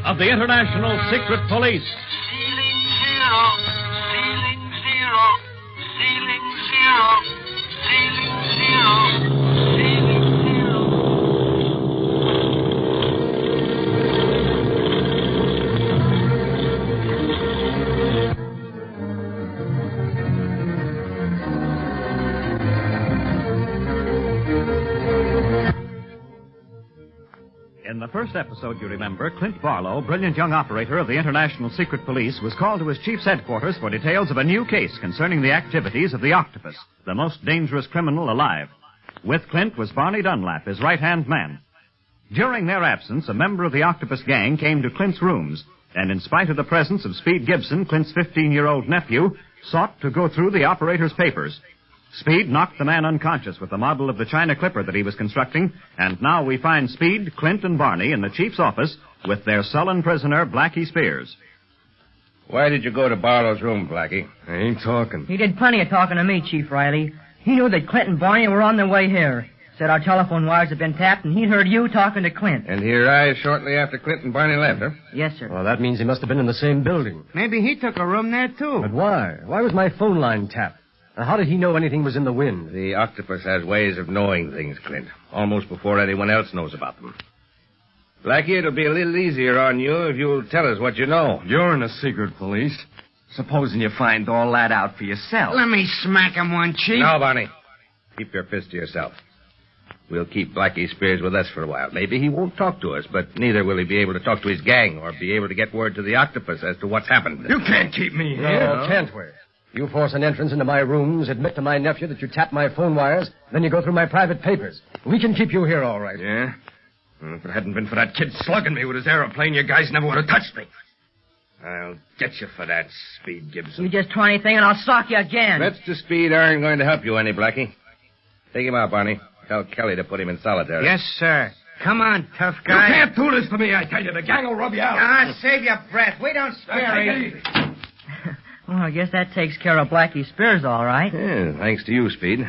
of the International Secret Police. Ceiling zero, ceiling zero, ceiling zero, ceiling zero, ceiling zero. In the first episode, you remember, Clint Barlow, brilliant young operator of the International Secret Police, was called to his chief's headquarters for details of a new case concerning the activities of the Octopus, the most dangerous criminal alive. With Clint was Barney Dunlap, his right-hand man. During their absence, a member of the Octopus gang came to Clint's rooms, and in spite of the presence of Speed Gibson, Clint's 15-year-old nephew, sought to go through the operator's papers. Speed knocked the man unconscious with the model of the China Clipper that he was constructing, and now we find Speed, Clint, and Barney in the chief's office with their sullen prisoner, Blackie Spears. Why did you go to Barlow's room, Blackie? I ain't talking. He did plenty of talking to me, Chief Riley. He knew that Clint and Barney were on their way here. Said our telephone wires had been tapped, and he'd heard you talking to Clint. And he arrived shortly after Clint and Barney left, huh? Yes, sir. Well, that means he must have been in the same building. Maybe he took a room there, too. But why? Why was my phone line tapped? And how did he know anything was in the wind? The Octopus has ways of knowing things, Clint, almost before anyone else knows about them. Blackie, it'll be a little easier on you if you'll tell us what you know. You're in the secret police. Supposing you find all that out for yourself. Let me smack him one, Chief. No, Barney. Keep your fist to yourself. We'll keep Blackie Spears with us for a while. Maybe he won't talk to us, but neither will he be able to talk to his gang or be able to get word to the Octopus as to what's happened. You can't keep me here. No, can't we? You force an entrance into my rooms, admit to my nephew that you tapped my phone wires, then you go through my private papers. We can keep you here, all right. Yeah? Well, if it hadn't been for that kid slugging me with his aeroplane, you guys never would have touched me. I'll get you for that, Speed Gibson. You just try anything, and I'll sock you again. Threats to Speed aren't going to help you any, Blackie. Take him out, Barney. Tell Kelly to put him in solitary. Yes, sir. Come on, tough You guy. can't do this to me, I tell you. The gang will rub you out. Ah, save your breath. We don't spare you. Well, I guess that takes care of Blackie Spears, all right. Yeah, thanks to you, Speed.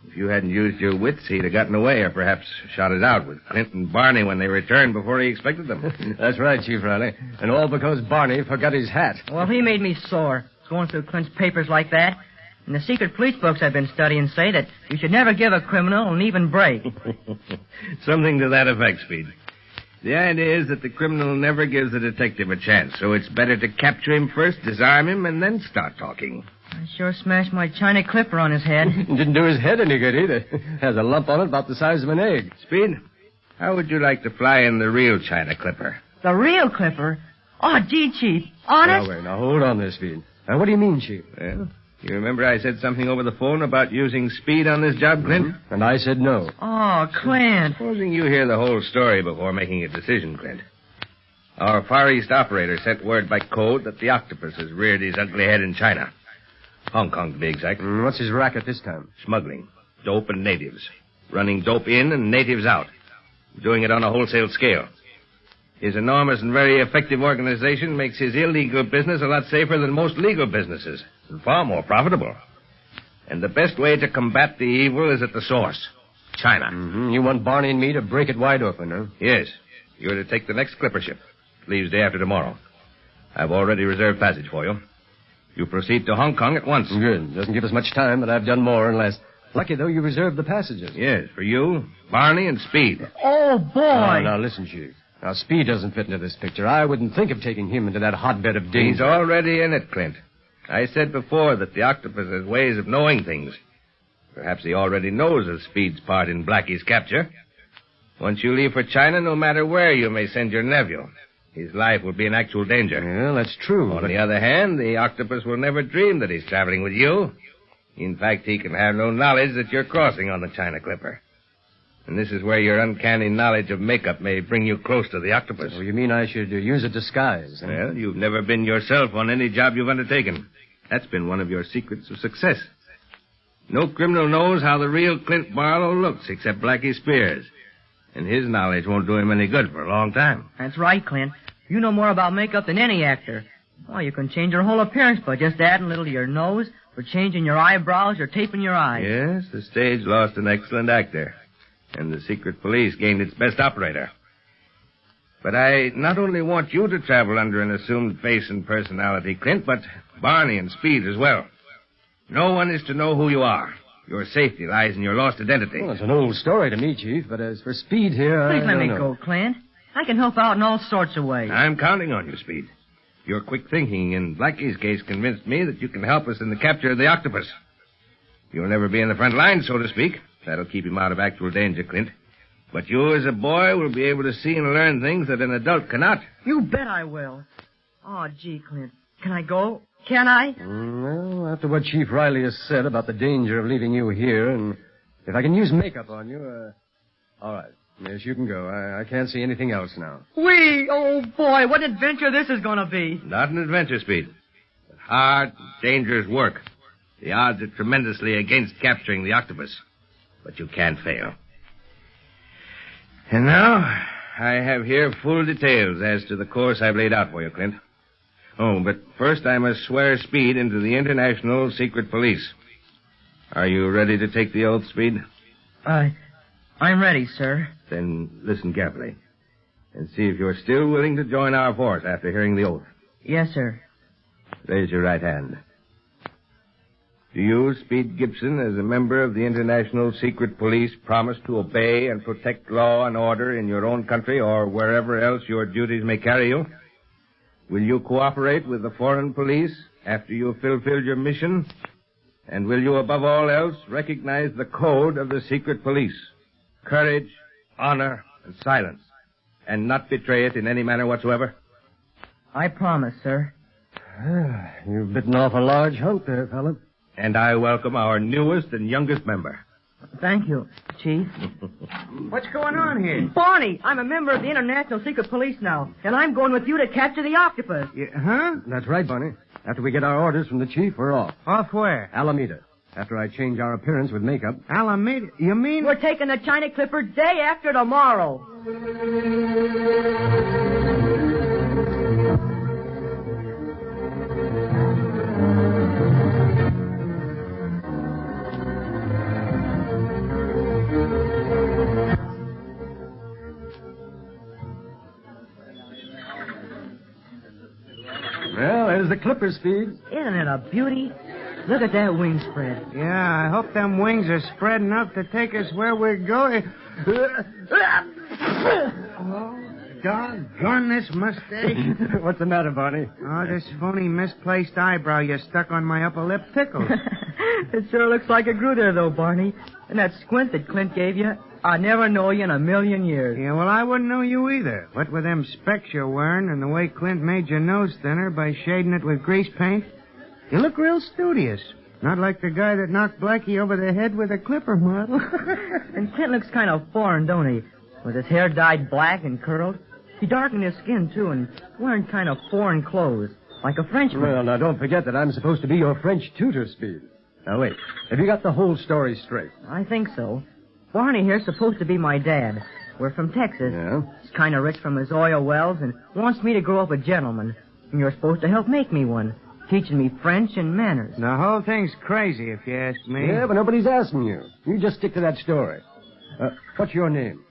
If you hadn't used your wits, he'd have gotten away or perhaps shot it out with Clint and Barney when they returned before he expected them. That's right, Chief Riley. And all because Barney forgot his hat. Well, he made me sore, going through Clint's papers like that. And the secret police books I've been studying say that you should never give a criminal an even break. Something to that effect, Speed. The idea is that the criminal never gives the detective a chance, so it's better to capture him first, disarm him, and then start talking. I sure smashed my China Clipper on his head. Didn't do his head any good either. Has a lump on it about the size of an egg. Speed, how would you like to fly in the real China Clipper? The real Clipper? Oh, gee, Chief. Honest? Now, wait. Now, hold on there, Speed. Now, what do you mean, Chief? Well, you remember I said something over the phone about using Speed on this job, Clint? Mm-hmm. And I said no. Oh, Clint. Supposing you hear the whole story before making a decision, Clint. Our Far East operator sent word by code that the Octopus has reared his ugly head in China. Hong Kong, to be exact. What's his racket this time? Smuggling. Dope and natives. Running dope in and natives out. Doing it on a wholesale scale. His enormous and very effective organization makes his illegal business a lot safer than most legal businesses. And far more profitable. And the best way to combat the evil is at the source. China. Mm-hmm. You want Barney and me to break it wide open, huh? Yes. You're to take the next clipper ship. It leaves day after tomorrow. I've already reserved passage for you. You proceed to Hong Kong at once. Good. Doesn't give us much time, but I've done more and less. Lucky, though, you reserved the passages. Yes, for you, Barney, and Speed. Oh, boy. Now, listen, Chief. Now, Speed doesn't fit into this picture. I wouldn't think of taking him into that hotbed of danger. He's already in it, Clint. I said before that the Octopus has ways of knowing things. Perhaps he already knows of Speed's part in Blackie's capture. Once you leave for China, no matter where you may send your nephew, his life will be in actual danger. Well, that's true. On the other hand, the Octopus will never dream that he's traveling with you. In fact, he can have no knowledge that you're crossing on the China Clipper. And this is where your uncanny knowledge of makeup may bring you close to the Octopus. Oh, you mean I should use a disguise? Huh? Well, you've never been yourself on any job you've undertaken. That's been one of your secrets of success. No criminal knows how the real Clint Barlow looks except Blackie Spears. And his knowledge won't do him any good for a long time. That's right, Clint. You know more about makeup than any actor. Oh, you can change your whole appearance by just adding a little to your nose, or changing your eyebrows, or taping your eyes. Yes, the stage lost an excellent actor. And the secret police gained its best operator. But I not only want you to travel under an assumed face and personality, Clint, but Barney and Speed as well. No one is to know who you are. Your safety lies in your lost identity. Well, it's an old story to me, Chief, but as for Speed here, Please I let don't me know. go, Clint. I can help out in all sorts of ways. I'm counting on you, Speed. Your quick thinking in Blackie's case convinced me that you can help us in the capture of the octopus. You'll never be in the front line, so to speak. That'll keep him out of actual danger, Clint. But you, as a boy, will be able to see and learn things that an adult cannot. You bet I will. Oh, gee, Clint. Can I go? Can I? Well, after what Chief Riley has said about the danger of leaving you here, and if I can use makeup on you, all right. Yes, you can go. I can't see anything else now. Wee! Oh, boy, what an adventure this is going to be. Not an adventure, Speed, but hard, dangerous work. The odds are tremendously against capturing the octopus. But you can't fail. And now, I have here full details as to the course I've laid out for you, Clint. Oh, but first I must swear Speed into the International Secret Police. Are you ready to take the oath, Speed? I'm ready, sir. Then listen carefully. And see if you're still willing to join our force after hearing the oath. Yes, sir. Raise your right hand. Do you, Speed Gibson, as a member of the International Secret Police, promise to obey and protect law and order in your own country or wherever else your duties may carry you? Will you cooperate with the foreign police after you have fulfilled your mission? And will you, above all else, recognize the code of the secret police? Courage, honor, and silence. And not betray it in any manner whatsoever? I promise, sir. You've bitten off a large hunk there, fella. And I welcome our newest and youngest member. Thank you, Chief. What's going on here? Barney, I'm a member of the International Secret Police now, and I'm going with you to capture the octopus. Huh? That's right, Barney. After we get our orders from the Chief, we're off. Off where? Alameda. After I change our appearance with makeup. Alameda? You mean? We're taking the China Clipper day after tomorrow. Well, there's the Clipper, Speed. Isn't it a beauty? Look at that wing spread. Yeah, I hope them wings are spread enough to take us where we're going. Oh, doggone this mustache. What's the matter, Barney? Oh, this phony misplaced eyebrow you stuck on my upper lip tickles. It sure looks like it grew there, though, Barney. And that squint that Clint gave you, I'd never know you in a million years. Yeah, well, I wouldn't know you either. What with them specs you're wearing and the way Clint made your nose thinner by shading it with grease paint, you look real studious. Not like the guy that knocked Blackie over the head with a clipper model. And Clint looks kind of foreign, don't he? With his hair dyed black and curled. He darkened his skin, too, and wearing kind of foreign clothes, like a Frenchman. Well, now, don't forget that I'm supposed to be your French tutor, Speed. Now, wait. Have you got the whole story straight? I think so. Barney here's supposed to be my dad. We're from Texas. Yeah? He's kind of rich from his oil wells and wants me to grow up a gentleman. And you're supposed to help make me one, teaching me French and manners. The whole thing's crazy, if you ask me. Yeah, but nobody's asking you. You just stick to that story. What's your name?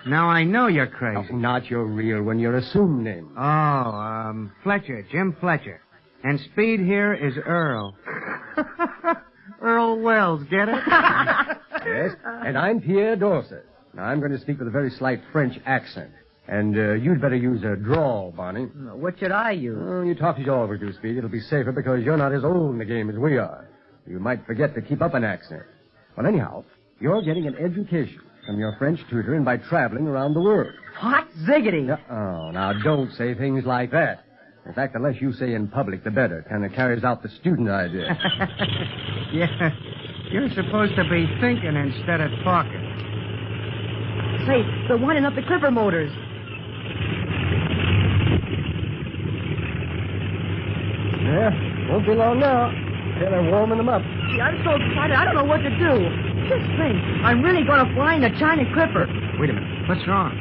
Now I know you're crazy. Oh, not your real one, your assumed name. Fletcher, Jim Fletcher. And Speed here is Earl. Earl Wells, get it? Yes, and I'm Pierre Dorset. Now, I'm going to speak with a very slight French accent. And you'd better use a drawl, Barney. What should I use? Oh, you talk as you always do, Speed. It'll be safer because you're not as old in the game as we are. You might forget to keep up an accent. Well, anyhow, you're getting an education from your French tutor and by traveling around the world. Hot ziggity. Oh, now don't say things like that. In fact, the less you say in public, the better. Kind of carries out the student idea. Yeah, you're supposed to be thinking instead of talking. Say, they're winding up the Clipper motors. Yeah, won't be long now. Yeah, they're warming them up. Gee, I'm so excited, I don't know what to do. Just think, I'm really going to fly in the China Clipper. Wait a minute. What's wrong?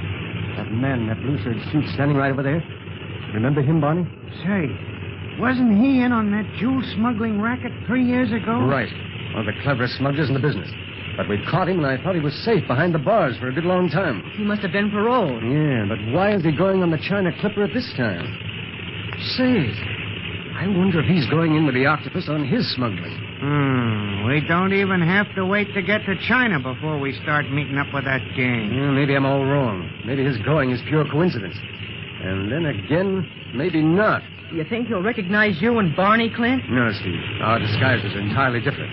That man in that blue serge suit standing right over there. Remember him, Barney? Say, wasn't he in on that jewel smuggling racket 3 years ago? Right. One of the cleverest smugglers in the business. But we've caught him, and I thought he was safe behind the bars for a good long time. He must have been paroled. Yeah, but why is he going on the China Clipper at this time? Say, I wonder if he's going in with the Octopus on his smuggling. We don't even have to wait to get to China before we start meeting up with that gang. Yeah, maybe I'm all wrong. Maybe his going is pure coincidence. And then again, maybe not. You think he'll recognize you and Barney, Clint? No, Steve. Our disguises are entirely different.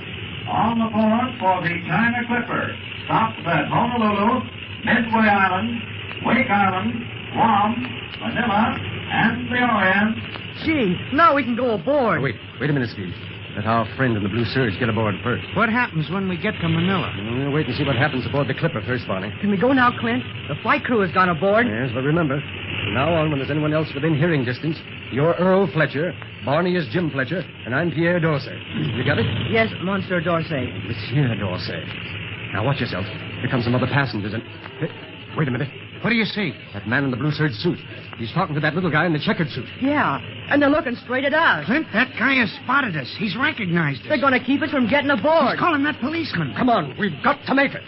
On the board for the China Clipper. Stops at Honolulu, Midway Island, Wake Island, Guam, Manila, and the Orient. Gee, now we can go aboard. Oh, wait a minute, Steve. Let our friend in the blue serge get aboard first. What happens when we get to Manila? We'll wait and see what happens aboard the Clipper first, Barney. Can we go now, Clint? The flight crew has gone aboard. Yes, but remember, from now on, when there's anyone else within hearing distance, you're Earl Fletcher, Barney is Jim Fletcher, and I'm Pierre Dorsey. You got it? Yes, Monsieur Dorsey. Monsieur Dorsey. Now, watch yourself. Here come some other passengers, and... Hey, wait a minute. What do you see? That man in the blue serge suit. He's talking to that little guy in the checkered suit. Yeah, and they're looking straight at us. Clint, that guy has spotted us. He's recognized us. They're going to keep us from getting aboard. He's calling that policeman. Come on, we've got to make it.